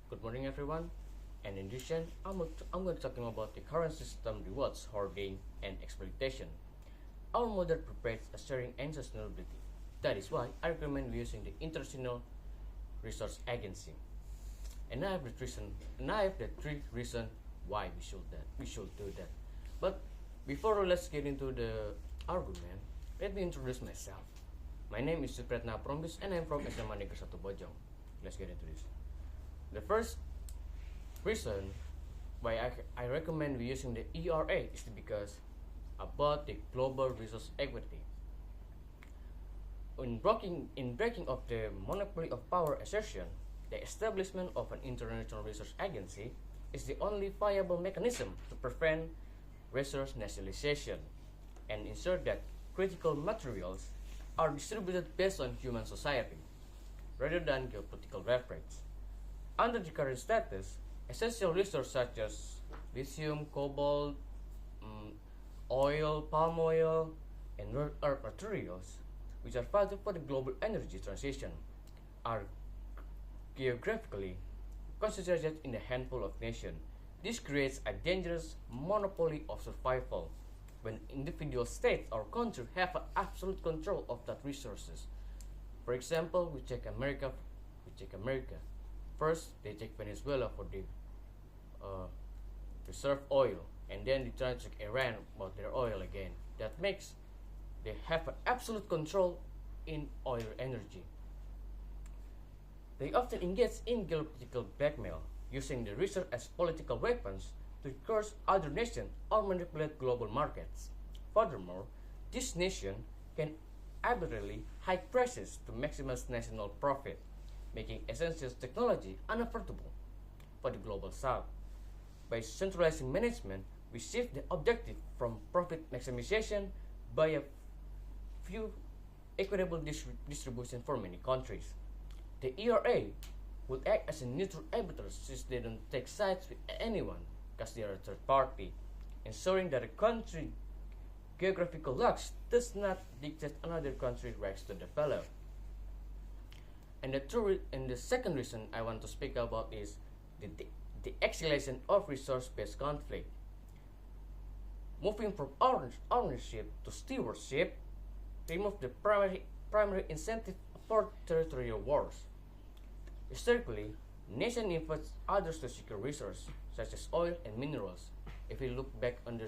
Good morning, everyone. And in this session, I'm going to talking about the current system rewards hoarding and exploitation. Our model provides a sharing and sustainability. That is why I recommend using the International Resource Agency. And I have the three reasons why we should do that. But before let's get into the argument, let me introduce myself. My name is Supretna Prombis and I'm from SMA Negeri 1 Bojong. Let's get into this. The first reason why I recommend using the ERA is because about the global resource equity. In breaking of the monopoly of power assertion, the establishment of an international resource agency is the only viable mechanism to prevent resource nationalization and ensure that critical materials are distributed based on human society rather than geopolitical reference. Under the current status, essential resources such as lithium, cobalt, oil, palm oil, and rare earth materials, which are vital for the global energy transition, are geographically concentrated in a handful of nations. This creates a dangerous monopoly of survival when individual states or countries have absolute control of that resources. For example, we take America. First, they take Venezuela for the uh, reserve oil, and then they try to check Iran about their oil again. That makes they have an absolute control in oil energy. They often engage in geopolitical blackmail, using the resource as political weapons to curse other nations or manipulate global markets. Furthermore, this nation can arbitrarily hike prices to maximize national profit, making essential technology unaffordable for the global south. By centralizing management, we shift the objective from profit maximization by a few equitable distribution for many countries. The ERA would act as a neutral arbiter since they don't take sides with anyone because they are a third party, ensuring that a country geographical lux does not dictate another country's rights to develop. And the second reason I want to speak about is the escalation of resource-based conflict. Moving from ownership to stewardship remove the primary incentive for territorial wars. Historically, nations invade others to secure resources such as oil and minerals. If we look back on the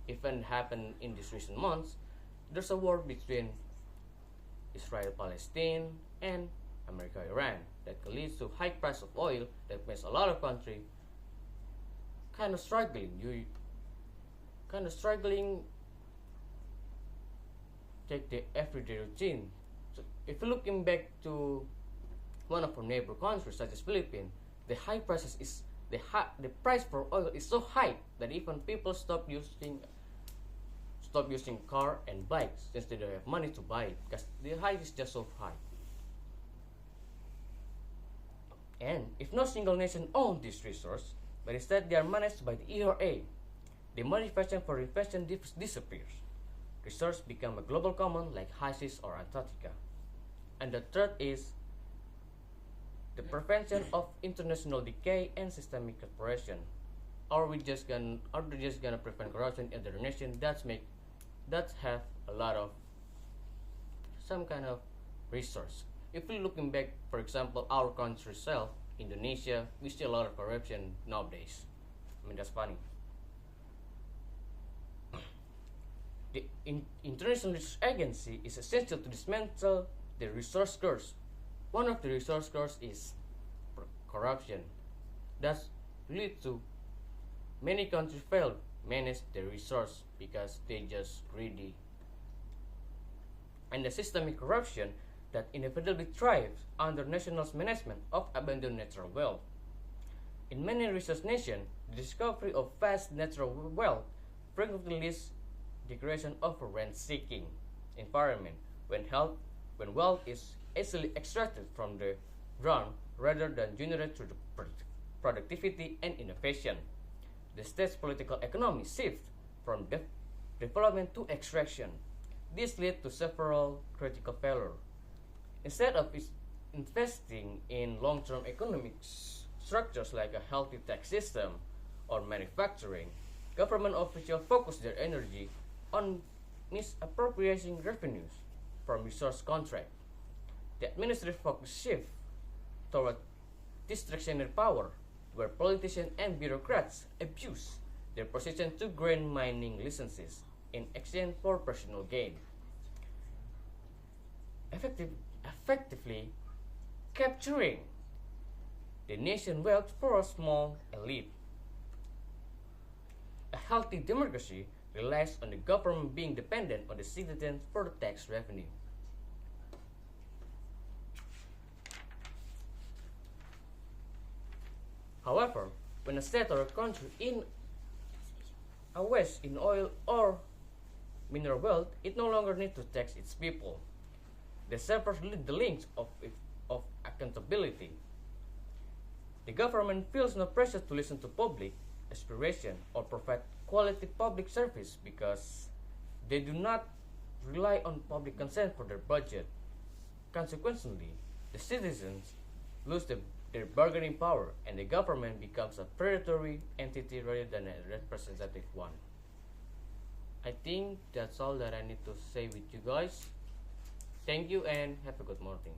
event happened in these recent months, there's a war between Israel-Palestine and America-Iran that can lead to high price of oil that makes a lot of countries kind of struggling. You kind of struggling take the everyday routine. So if you're looking back to one of our neighbor countries such as Philippines, the price for oil is so high that even people stop using car and bikes since they don't have money to buy it because the height is just so high. And if no single nation owns this resource, but instead they are managed by the ERA, the motivation for investment disappears. Resources become a global common like HISIS or Antarctica. And the third is the prevention of international decay and systemic corruption. Are we just gonna prevent corruption in other nations that have a lot of some kind of resource? If we're looking back, for example, our country itself, Indonesia, we see a lot of corruption nowadays. I mean, that's funny. The International Resource Agency is essential to dismantle the resource curse. One of the resource curse is corruption. That leads to many countries fail manage their resource because they just greedy. And the systemic corruption that inevitably thrives under national management of abundant natural wealth. In many resource nations, the discovery of vast natural wealth frequently leads the creation of a rent-seeking environment when wealth is easily extracted from the ground rather than generated through the productivity and innovation. The state's political economy shifts from development to extraction. This led to several critical failures. Instead of investing in long-term economic structures like a healthy tax system or manufacturing, government officials focus their energy on misappropriating revenues from resource contracts. The administrative focus shifts toward discretionary power, where politicians and bureaucrats abuse their position to grant mining licenses in exchange for personal gain, effectively capturing the nation's wealth for a small elite. A healthy democracy relies on the government being dependent on the citizens for the tax revenue. However, when a state or a country in a waste in oil or mineral wealth, it no longer needs to tax its people. They severs the links of accountability. The government feels no pressure to listen to public aspiration or provide quality public service because they do not rely on public consent for their budget. Consequently, the citizens lose their bargaining power and the government becomes a predatory entity rather than a representative one. I think that's all that I need to say with you guys. Thank you and have a good morning.